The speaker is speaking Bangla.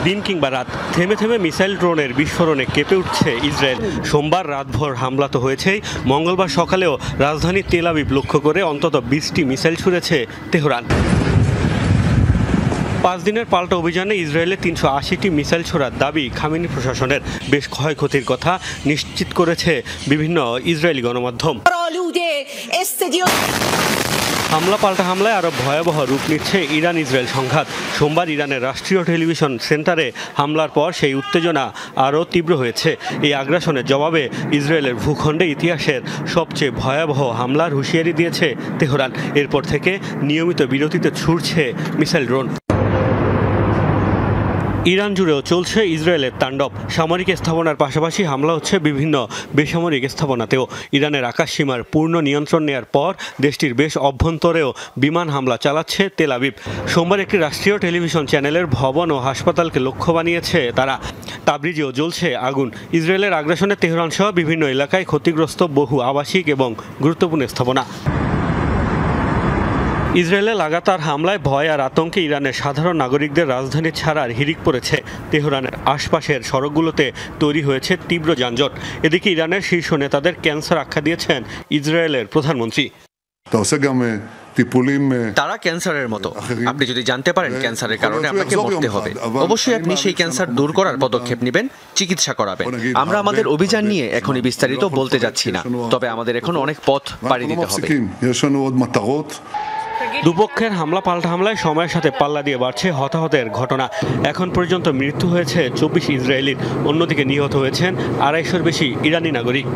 দিন কিংবা রাত থেমে থেমে মিসাইল ড্রোনের বিস্ফোরণে কেঁপে উঠছে ইসরায়েল। সোমবার রাতভর হামলা তো হয়েছেই, মঙ্গলবার সকালেও রাজধানী তেল আবিব লক্ষ্য করে অন্তত 20টি মিসাইল ছুড়েছে তেহরান। 5 দিনের পাল্টা অভিযানে ইসরায়েলে 380টি মিসাইল ছোড়ার দাবি খামেনি প্রশাসনের। বেশ ক্ষয়ক্ষতির কথা নিশ্চিত করেছে বিভিন্ন ইসরায়েলি গণমাধ্যম। হামলা পাল্টা হামলায় আরও ভয়াবহ রূপ নিচ্ছে ইরান ইসরায়েল সংঘাত। সোমবার ইরানের রাষ্ট্রীয় টেলিভিশন সেন্টারে হামলার পর সেই উত্তেজনা আরও তীব্র হয়েছে। এই আগ্রাসনের জবাবে ইসরায়েলের ভূখণ্ডে ইতিহাসের সবচেয়ে ভয়াবহ হামলার হুঁশিয়ারি দিয়েছে তেহরান। এরপর থেকে নিয়মিত বিরতিতে ছুড়ছে মিসাইল ড্রোন। ইরান জুড়েও চলছে ইসরায়েলের তাণ্ডব। সামরিক স্থাপনার পাশাপাশি হামলা হচ্ছে বিভিন্ন বেসামরিক স্থাপনাতেও। ইরানের আকাশসীমার পূর্ণ নিয়ন্ত্রণ নেয়ার পর দেশটির বেশ অভ্যন্তরেও বিমান হামলা চালাচ্ছে তেল আবিব। সোমবার একটি রাষ্ট্রীয় টেলিভিশন চ্যানেলের ভবন ও হাসপাতালকে লক্ষ্য বানিয়েছে তারা। তাবরিজেও জ্বলছে আগুন। ইসরায়েলের আগ্রাসনে তেহরান সহ বিভিন্ন এলাকায় ক্ষতিগ্রস্ত বহু আবাসিক এবং গুরুত্বপূর্ণ স্থাপনা। ইসরায়েলের লাগাতার হামলায় ভয় আর আতঙ্কে ইরানের সাধারণ নাগরিকদের রাজধানী ছাড়ার হিড়িক পড়েছে। তেহরানের আশপাশের সড়কগুলোতে তৈরি হয়েছে তীব্র যানজট। এদিকে ইরানের শীর্ষ নেতাদের ক্যান্সার আখ্যা দিয়েছেন ইসরায়েলের প্রধানমন্ত্রী। তারা ক্যান্সারের মতো। আপনি যদি জানতে পারেন ক্যান্সারের কারণে আপনাকে মরতে হবে, অবশ্যই আপনি সেই ক্যান্সার দূর করার পদক্ষেপ নেবেন, চিকিৎসা করাবেন। আমরা আমাদের অভিযান নিয়ে এখনই বিস্তারিত বলতে যাচ্ছি না, তবে আমাদের এখন অনেক পথ পাড়ি দিতে হবে। দুপক্ষের হামলা পাল্টা হামলায় সময়ের সাথে পাল্লা দিয়ে বাড়ছে হতাহতের ঘটনা। এখন পর্যন্ত মৃত্যু হয়েছে 24 ইসরায়েলির, অন্যদিকে নিহত হয়েছেন 250-এর বেশি ইরানি নাগরিক।